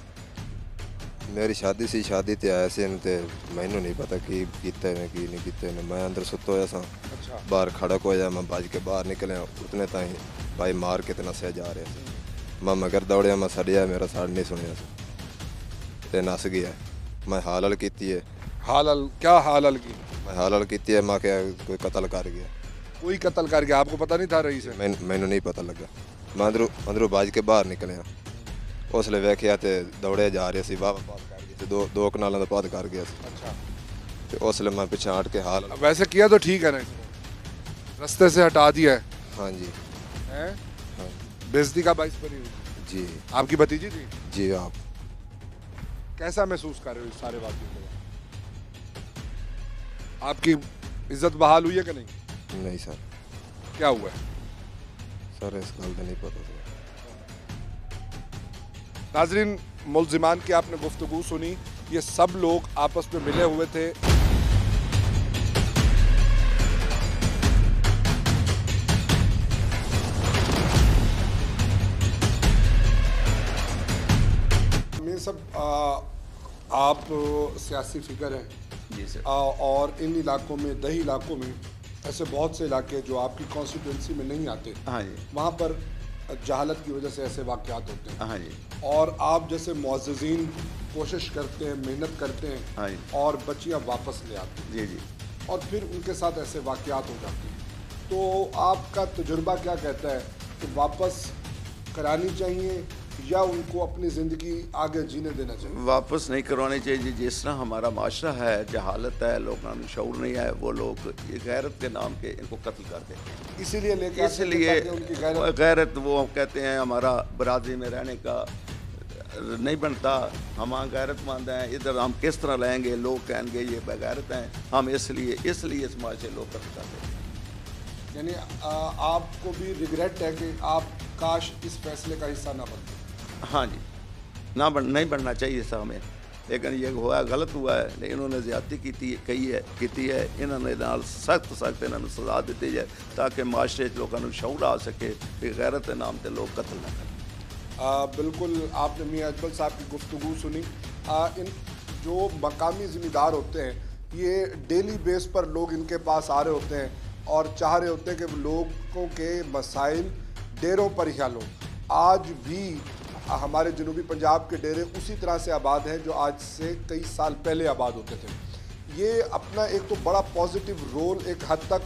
S8: मेरी शादी सी शादी ते आया से ते मैनू नहीं पता की कीते ने की नहीं कीते ने। मैं अंदर सुतो होया सा,
S1: अच्छा,
S8: बाहर खड़ा होया, मैं भज के बाहर निकलिया, उतने ताई भाई मार के नसया जा रहा सी। मैं मगर दौड़िया, मैं सड़िया, मेरा साड़ नहीं सुनिया ते नस गया। मैं हालल की है।
S1: हालल क्या हालल की?
S8: मैं हालल की है, मैं क्या कोई कत्ल कर गया।
S1: कोई कत्ल कर गया? आपको पता नहीं था रही से?
S8: मैनू नहीं पता लगा। मैं अंदरों भज के बाहर निकलिया, उसले वेख्या तो दौड़े जा रहे सी, वाह पात कर गए थे, दो कनालों का पात कर गया।
S1: अच्छा,
S8: तो उसले मैं पिछे हट के हाल
S1: वैसे किया तो ठीक है ना, रास्ते से हटा दिया है?
S8: हाँ जी,
S1: हैं?
S8: हाँ
S1: बेइज्जती का बाइस बनी हुई?
S8: जी
S1: आपकी भतीजी थी?
S8: जी। आप
S1: कैसा महसूस कर रहे हो इस सारे बातों के बाद? आपकी इज्जत बहाल हुई है कि नहीं?
S8: नहीं सर।
S1: क्या हुआ है
S8: सर? इस गल का नहीं पता सर।
S1: नाजरीन, मुलजिमान की आपने गुफ्तगू सुनी, ये सब लोग आपस में मिले हुए थे। ये सब आप सियासी फिगर हैं
S5: जी सर।
S1: और इन इलाकों में, दही इलाकों में ऐसे बहुत से इलाके जो आपकी कॉन्स्टिट्यूंसी में नहीं आते,
S5: हाँ जी,
S1: वहाँ पर जहालत की वजह से ऐसे वाक़यात होते हैं।
S5: हाँ जी,
S1: और आप जैसे मुअज़्ज़िज़ीन कोशिश करते हैं, मेहनत करते हैं,
S5: हाँ जी,
S1: और बच्चियाँ वापस ले आती हैं,
S5: जी जी।
S1: और फिर उनके साथ ऐसे वाक़यात हो जाते हैं। तो आपका तजुर्बा क्या कहता है कि वापस करानी चाहिए या उनको अपनी ज़िंदगी आगे जीने देना चाहिए?
S5: वापस नहीं करवानी चाहिए। जिस तरह हमारा माशरा है, जहालत है, लोगों में शऊर नहीं है, वो लोग ये गैरत के नाम के इनको कत्ल कर देते हैं।
S1: इसीलिए लेकर
S5: इसलिए
S1: उनकी
S5: गैरत वो कहते हैं हमारा बरादरी में रहने का नहीं बनता, हम गैरतमंद हैं, इधर हम किस तरह रहेंगे, लोग कहेंगे ये बेगैरत हैं, हम इसलिए इस माशरे लोग कत्ल कर देते हैं।
S1: यानी आपको भी रिग्रेट है कि आप काश इस फैसले का हिस्सा ना बनते?
S5: हाँ जी, नहीं बनना चाहिए था हमें, लेकिन ये हुआ, गलत हुआ है। लेकिन इन्होंने ज़्यादती की है, इन्होंने सख्त इन्होंने सजा दी जाए ताकि माशरे लोगों को शऊर आ सके कि गैरत के नाम पर लोग कत्ल न करें।
S1: बिल्कुल, आपने मियां अजमल साहब की गुफ्तगू सुनी। इन जो मकामी ज़िम्मेदार होते हैं, ये डेली बेस पर लोग इनके पास आ रहे होते हैं और चाह रहे होते हैं कि लोगों के मसाइल डेरों पर ही हल हो। आज भी हमारे जनूबी पंजाब के डेरे उसी तरह से आबाद हैं जो आज से कई साल पहले आबाद होते थे। ये अपना एक तो बड़ा पॉजिटिव रोल एक हद तक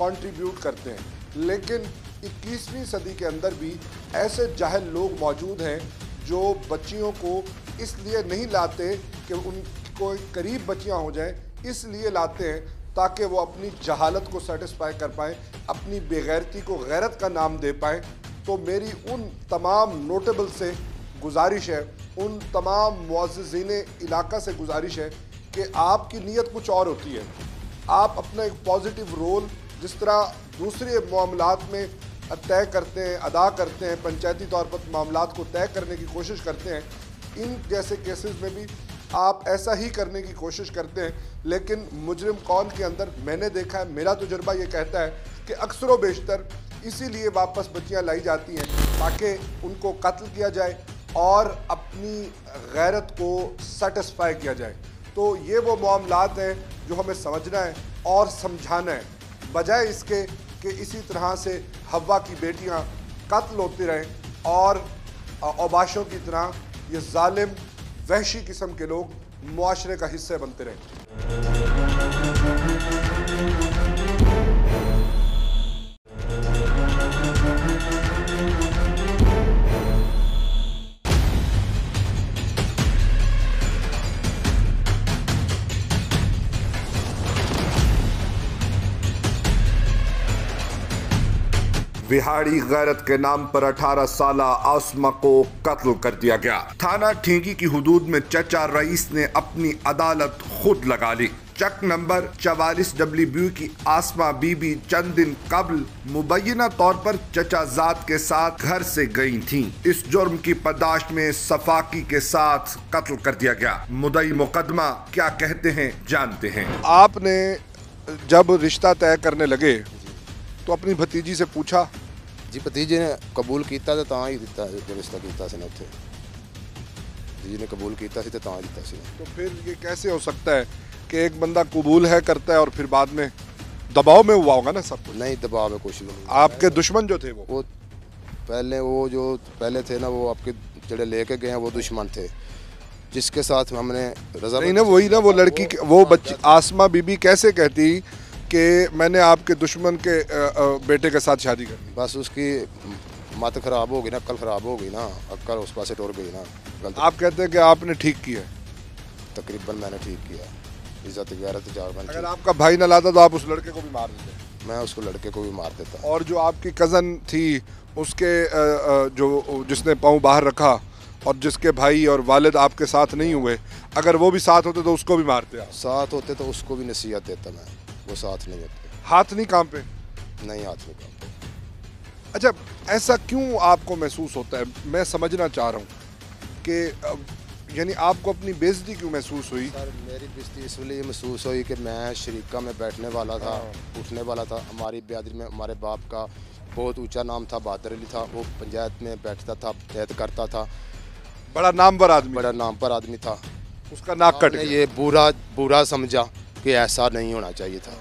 S1: कंट्रीब्यूट करते हैं। लेकिन 21वीं सदी के अंदर भी ऐसे जाहिल लोग मौजूद हैं जो बच्चियों को इसलिए नहीं लाते कि उनको करीब बच्चियां हो जाएं, इसलिए लाते हैं ताकि वो अपनी जहालत को सेटिस्फाई कर पाएँ, अपनी बेगैरती को गैरत का नाम दे पाएँ। तो मेरी उन तमाम नोटेबल से गुजारिश है, उन तमाम मुअज़्ज़िज़ीन इलाका से गुजारिश है कि आपकी नीयत कुछ और होती है। आप अपना एक पॉजिटिव रोल जिस तरह दूसरे मामलात में तय करते हैं, अदा करते हैं, पंचायती तौर पर मामलात को तय करने की कोशिश करते हैं, इन जैसे केसेस में भी आप ऐसा ही करने की कोशिश करते हैं। लेकिन मुजरिम कौन के अंदर मैंने देखा है, मेरा तजुर्बा ये कहता है कि अक्सर व बेशतर इसीलिए वापस बच्चियां लाई जाती हैं ताकि उनको कत्ल किया जाए और अपनी गैरत को सेटिस्फाई किया जाए। तो ये वो मामलात हैं जो हमें समझना है और समझाना है, बजाय इसके कि इसी तरह से हव्वा की बेटियां कत्ल होती रहें और औबाशों की तरह ये जालिम वहशी किस्म के लोग मुआशरे का हिस्सा बनते रहें। बिहाड़ी गैरत के नाम पर 18 साला आसमा को कत्ल कर दिया गया। थाना ठींगी की हुदूद में चचा रईस ने अपनी अदालत खुद लगा ली। चक नंबर 44 WB की आसमा बीबी चंद दिन कबल मुबैना तौर पर चचा जात के साथ घर से गई थीं। इस जुर्म की पर्दाश्त में सफाकी के साथ कत्ल कर दिया गया। मुद्दई मुकदमा क्या कहते हैं जानते हैं। आपने जब रिश्ता तय करने लगे तो अपनी भतीजी से पूछा?
S7: जी भतीजे ने कबूल किया तो तां ही दिता जो रिश्ता किया से उत्थे जी ने कबूल किया तो तां दिता से।
S1: तो फिर ये कैसे हो सकता है कि एक बंदा कबूल है करता है और फिर बाद में दबाव में हुआ होगा ना सब कुछ?
S7: नहीं, दबाव में कुछ नहीं।
S1: आपके दुश्मन जो थे वो
S7: पहले थे ना, वो आपके जड़े लेके गए हैं वो दुश्मन थे जिसके साथ हमने रजा
S1: नहीं ना, वही ना वो लड़की वो बच्ची आसमा बीबी कैसे कहती कि मैंने आपके दुश्मन के बेटे के साथ शादी कर दी?
S7: बस उसकी मत खराब हो गई ना, अक्ल खराब हो गई ना, अक्ल उस पास से टूट गई ना।
S1: आप कहते हैं कि आपने ठीक किया?
S7: तकरीबन मैंने ठीक किया। इज्जत गैरत चार बन।
S1: अगर आपका भाई ना लाता तो आप उस लड़के को भी मार देते?
S7: मैं उसको लड़के को भी मार देता।
S1: और जो आपकी कज़न थी उसके जो जिसने पाँव बाहर रखा और जिसके भाई और वालिद आपके साथ नहीं हुए, अगर वो भी साथ होते तो उसको भी मारते आप?
S7: साथ होते तो उसको भी नसीहत देता मैं, वो साथ नहीं होते।
S1: हाथ नहीं कांपे?
S7: नहीं, हाथ नहीं कांपे।
S1: अच्छा, ऐसा क्यों आपको महसूस होता है? मैं समझना चाह रहा हूँ कि यानी आपको अपनी बेइज्जती क्यों महसूस हुई?
S7: सर मेरी बेइज्जती इसलिए महसूस हुई कि मैं शरीका में बैठने वाला था, उठने वाला था। हमारी बिरादरी में हमारे बाप का बहुत ऊंचा नाम था, बहादुर अली था। वो पंचायत में बैठता था, तहत करता था।
S1: बड़ा नामवर आदमी?
S7: बड़ा नामवर आदमी था।
S1: उसका नाक कट गया।
S7: ये बुरा समझा कि ऐसा नहीं होना चाहिए था।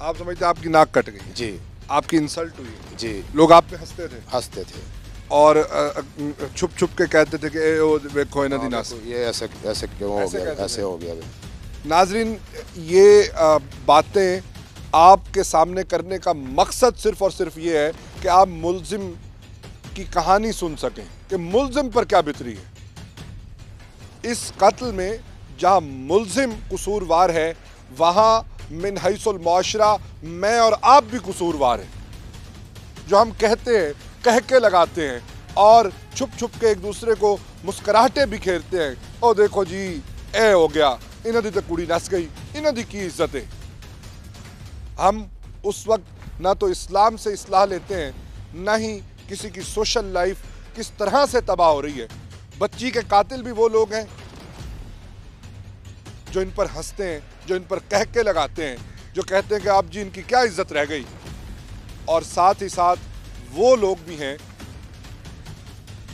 S1: आप समझते आपकी नाक कट गई?
S7: जी।
S1: आपकी इंसल्ट हुई?
S7: जी।
S1: लोग आप पे हंसते थे?
S7: हंसते थे और
S1: छुप छुप के कहते थे कि देखो इन्हें दिनास
S7: ये ऐसे क्यों हो गया, ऐसे हो गया।
S1: नाजरीन, ये बातें आपके सामने करने का मकसद सिर्फ और सिर्फ ये है कि आप मुल्जिम की कहानी सुन सकें कि मुल्जिम पर क्या बितरी है। इस कत्ल में जहां मुल्जिम कसूरवार है वहां मिन हैसुल मुआशरा मैं और आप भी कसूरवार हैं। जो हम कहते हैं, कह के लगाते हैं और छुप छुप के एक दूसरे को मुस्कुराहटे बिखेरते हैं। ओ देखो जी, ए हो गया, इन्हों दी तो कुड़ी नस गई, इन्हों दी की इज्जत है। हम उस वक्त ना तो इस्लाम से इस्लाह लेते हैं, ना ही किसी की सोशल लाइफ किस तरह से तबाह हो रही है। बच्ची के कातिल भी वो लोग हैं जो इन पर हंसते हैं, जो इन पर कह के लगाते हैं, जो कहते हैं कि आप जी इनकी क्या इज्जत रह गई। और साथ ही साथ वो लोग भी हैं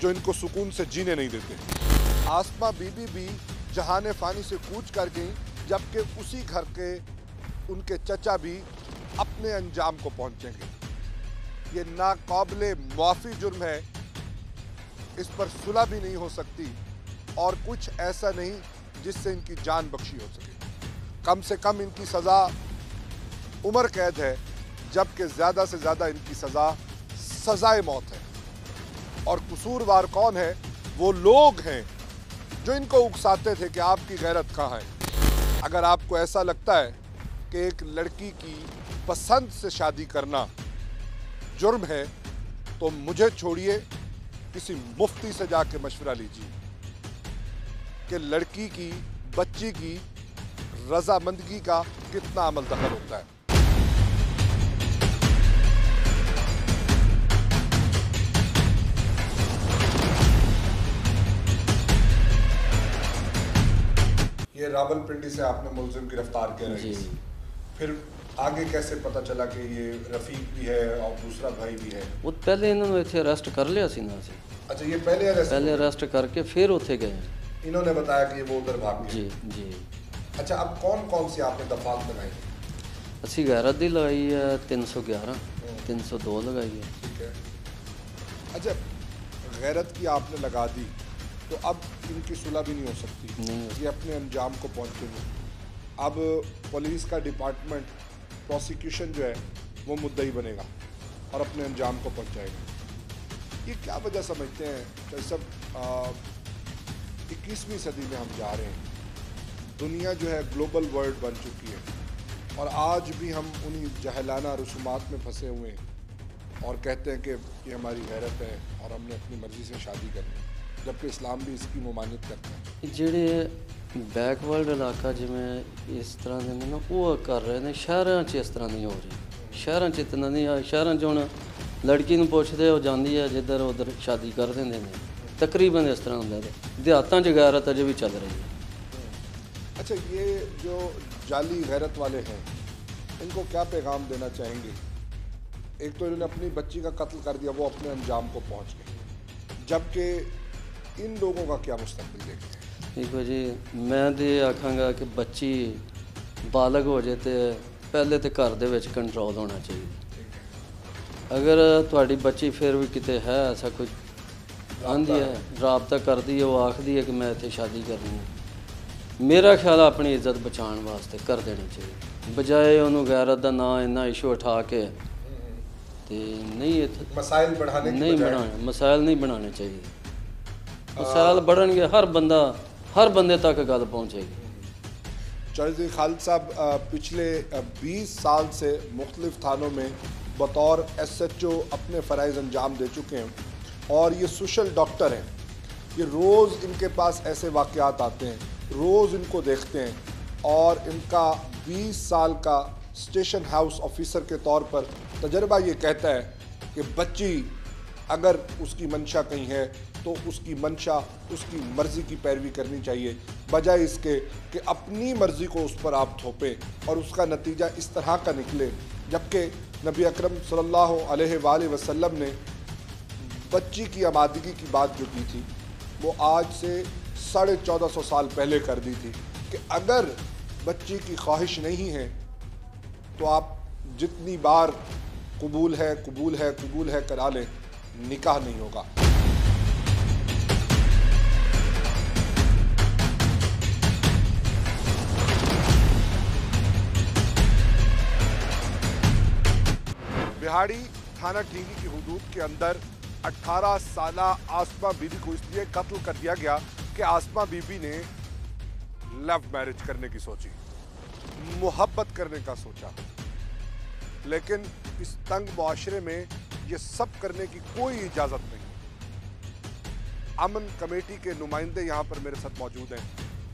S1: जो इनको सुकून से जीने नहीं देते। आसमा बीबी भी जहाने फानी से कूच कर गई, जबकि उसी घर के उनके चचा भी अपने अंजाम को पहुंचेंगे। ये नाकाबिले मुआफ़ी जुर्म है, इस पर सुलह भी नहीं हो सकती और कुछ ऐसा नहीं जिससे इनकी जान बख्शी हो सके। कम से कम इनकी सज़ा उम्र कैद है, जबकि ज़्यादा से ज़्यादा इनकी सज़ा सज़ाए मौत है। और कसूरवार कौन है? वो लोग हैं जो इनको उकसाते थे कि आपकी गैरत कहाँ है। अगर आपको ऐसा लगता है कि एक लड़की की पसंद से शादी करना जुर्म है, तो मुझे छोड़िए, किसी मुफ्ती से जाके मशवरा लीजिए कि लड़की की, बच्ची की रजामंदगी का कितना अमल दखल होता है। ये रावलपिंडी से आपने मुलजिम गिरफ्तार किया
S2: जी।
S1: फिर आगे कैसे पता चला कि ये रफीक भी है और दूसरा भाई भी है?
S2: वो पहले इन्होंने इतने अरेस्ट कर लिया सी ना सी।
S1: अच्छा, ये पहले
S2: अरेस्ट करके फिर उथे गए।
S1: इन्होंने बताया कि वो उधर भाग गए।
S2: जी जी।
S1: अच्छा, अब कौन कौन सी आपने दफात लगाई?
S2: असी गैरत दी लगाई है 311, 302 लगाई है।
S1: ठीक है। अच्छा, गैरत की आपने लगा दी तो अब इनकी सुलह भी नहीं हो सकती।
S2: नहीं।
S1: ये अपने अंजाम को पहुंचेंगे। अब पुलिस का डिपार्टमेंट, प्रोसिक्यूशन जो है वो मुद्दई बनेगा और अपने अंजाम को पहुंचाएगा। ये क्या वजह समझते हैं कि सब 21वीं सदी में हम जा रहे हैं, दुनिया जो है ग्लोबल वर्ल्ड बन चुकी है और आज भी हम उन्हीं जहलाना रसूमात में फंसे हुए हैं और कहते हैं कि ये हमारी गैरत है और हमने अपनी मर्ज़ी से शादी करनी है, जबकि इस्लाम भी इसकी ममानियत करता है।
S2: ਜਿਹੜੇ ਬੈਕਵਰਡ ਇਲਾਕਾ ਜਿਵੇਂ ਇਸ ਤਰ੍ਹਾਂ ਦੇ ਨੇ ਨਾ ਉਹ ਕਰ ਰਹੇ ਨੇ, ਸ਼ਹਿਰਾਂ 'ਚ ਇਸ ਤਰ੍ਹਾਂ ਨਹੀਂ ਹੋ ਰਹੀ। ਸ਼ਹਿਰਾਂ 'ਚ ਇਤਨਾ ਨਹੀਂ ਆ। ਸ਼ਹਿਰਾਂ 'ਚ ਹੁਣ ਲੜਕੀ ਨੂੰ ਪੁੱਛਦੇ ਉਹ ਜਾਂਦੀ ਹੈ ਜਿੱਧਰ ਉਧਰ ਸ਼ਾਦੀ ਕਰ ਦਿੰਦੇ ਨੇ, ਤਕਰੀਬਨ ਇਸ ਤਰ੍ਹਾਂ ਹੁੰਦਾ ਹੈ। ਦਿਹਾਤਾਂ 'ਚ ਗੈਰਤ ਅਜੇ ਵੀ ਚੱਲ ਰਹੀ ਹੈ।
S1: अच्छा, ये जो जाली गैरत वाले हैं इनको क्या पैगाम देना चाहेंगे? एक तो इन्होंने अपनी बच्ची का कत्ल कर दिया, वो अपने अंजाम को पहुंच गए, जबकि इन लोगों का क्या मुस्तकबिल देखते हैं?
S2: देखो जी, मैं तो आखांगा कि बच्ची बालग हो जाए तो पहले तो घर दे विच कंट्रोल होना चाहिए। अगर तुहाडी बच्ची फिर भी किते है ऐसा कुछ आंदी है, राबता करदी है, वो आखदी है कि मैं इत्थे शादी करनी है, मेरा ख्याल अपनी इज्जत बचाने वास्ते कर देनी चाहिए, बजाए उन्होंने गैरत का ना इन्ना इशू उठा के ते नहीं
S1: मसाइल बढ़ाने की
S2: नहीं बनाने, मसाइल नहीं बनाने चाहिए। मसाइल बढ़नगे, हर बंदे तक गल पहुँचेगी।
S1: चौधरी खालिद साहब पिछले 20 साल से मुख्तलिफ थानों में बतौर SHO अपने फ़राइज़ अंजाम दे चुके हैं और ये सोशल डॉक्टर हैं। ये रोज़ इनके पास ऐसे वाक़यात आते हैं, रोज़ इनको देखते हैं और इनका 20 साल का स्टेशन हाउस ऑफिसर के तौर पर तजर्बा ये कहता है कि बच्ची अगर उसकी मंशा कहीं है तो उसकी मंशा, उसकी मर्ज़ी की पैरवी करनी चाहिए, बजाय इसके कि अपनी मर्ज़ी को उस पर आप थोपें और उसका नतीजा इस तरह का निकले। जबकि नबी अकरम सल्लल्लाहु अलैहि वसल्लम ने बच्ची की आबादगी की बात जो की थी वो आज से 1450 साल पहले कर दी थी कि अगर बच्ची की ख्वाहिश नहीं है तो आप जितनी बार कबूल है कबूल है कबूल है करा लें, निकाह नहीं होगा। बिहाड़ी थाना टीवी की हुदूद के अंदर 18 साला आसमा बीबी को इसलिए कत्ल कर दिया गया कि आसमा बीबी ने लव मैरिज करने की सोची, मोहब्बत करने का सोचा, लेकिन इस तंग मुआशरे में ये सब करने की कोई इजाज़त नहीं। अमन कमेटी के नुमाइंदे यहाँ पर मेरे साथ मौजूद हैं।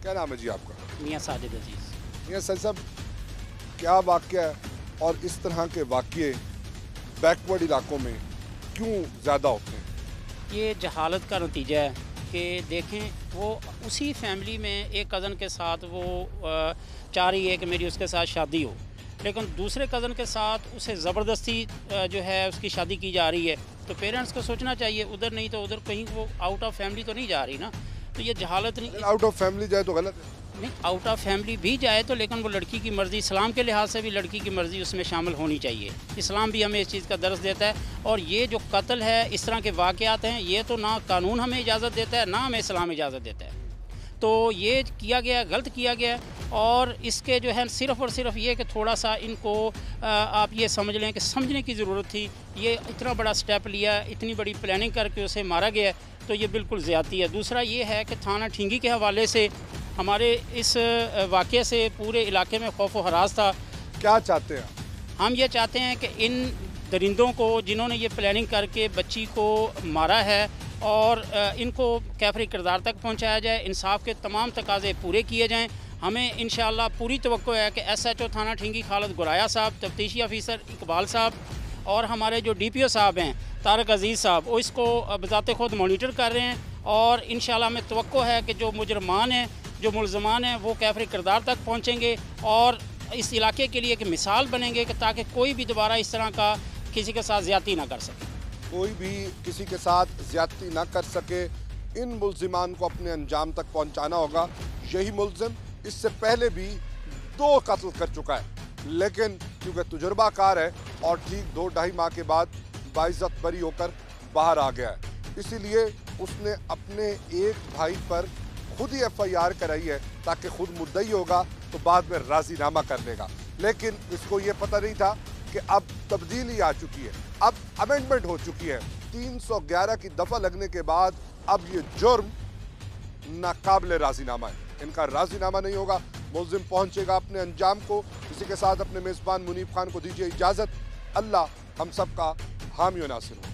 S1: क्या नाम है जी आपका?
S6: मियाँ साजिद अजीज़।
S1: मियाँ साजिद साहब, क्या वाक़या है और इस तरह के वाक़ये बैकवर्ड इलाकों में क्यों ज़्यादा होते हैं?
S6: ये जहालत का नतीजा है कि देखें, वो उसी फैमिली में एक कज़न के साथ वो चाह रही है कि मेरी उसके साथ शादी हो, लेकिन दूसरे कज़न के साथ उसे ज़बरदस्ती जो है उसकी शादी की जा रही है। तो पेरेंट्स को सोचना चाहिए, उधर नहीं तो उधर कहीं वो आउट ऑफ फैमिली तो नहीं जा रही ना। तो ये जहालत नहीं,
S1: आउट ऑफ फैमिली जाए तो गलत है।
S6: नहीं, आउट ऑफ फैमिली भी जाए तो, लेकिन वो लड़की की मर्ज़ी, इस्लाम के लिहाज से भी लड़की की मर्ज़ी उसमें शामिल होनी चाहिए। इस्लाम भी हमें इस चीज़ का दर्स देता है। और ये जो कत्ल है, इस तरह के वाक़यात हैं, ये तो ना कानून हमें इजाज़त देता है, ना हमें इस्लाम इजाज़त देता है। तो ये किया गया, गलत किया गया। और इसके जो है सिर्फ़ और सिर्फ ये कि थोड़ा सा इनको आप ये समझ लें कि समझने की ज़रूरत थी। ये इतना बड़ा स्टेप लिया, इतनी बड़ी प्लानिंग करके उसे मारा गया, तो ये बिल्कुल ज़्यादती है। दूसरा ये है कि थाना ठींगी के हवाले से हमारे इस वाक़े से पूरे इलाके में खौफ व हरास था।
S1: क्या चाहते हैं?
S6: हम ये चाहते हैं कि इन दरिंदों को जिन्होंने ये प्लानिंग करके बच्ची को मारा है और इनको कैफरी किरदार तक पहुंचाया जाए, इंसाफ के तमाम तकाज़े पूरे किए जाएं। हमें इंशाअल्लाह पूरी तवक्को है कि SHO थाना ठींगी खालिद गुराया साहब, तफ्तीशी अफीसर इकबाल साहब और हमारे जो DPO साहब हैं तारक अजीज़ साहब, वो इसको बज़ाते खुद मॉनिटर कर रहे हैं और इंशाअल्लाह हमें तवक्को है कि जो मुजरमान हैं, जो मुल्ज़मान हैं, वो कैफरी किरदार तक पहुँचेंगे और इस इलाके के लिए एक मिसाल बनेंगे कि ताकि कोई भी दोबारा इस तरह का किसी के साथ ज़्यादती ना कर सके,
S1: कोई भी किसी के साथ ज्यादती ना कर सके। इन मुल्जिमान को अपने अंजाम तक पहुंचाना होगा। यही मुल्जिम इससे पहले भी 2 कत्ल कर चुका है, लेकिन क्योंकि तजुर्बाकार है और ठीक 2-2.5 माह के बाद बाइज्जत बरी होकर बाहर आ गया है, इसीलिए उसने अपने एक भाई पर खुद ही FIR कराई है ताकि खुद मुद्दई होगा तो बाद में राजीनामा कर लेगा। लेकिन इसको ये पता नहीं था कि अब तब्दीली आ चुकी है, अब अमेंडमेंट हो चुकी है। 311 की दफ़ा लगने के बाद अब ये जुर्म नाकाबिले राजीनामा है, इनका राजीनामा नहीं होगा। मुल्जिम पहुंचेगा अपने अंजाम को। इसी के साथ अपने मेज़बान मुनीब खान को दीजिए इजाज़त। अल्लाह हम सब का हामी व नासिर हो।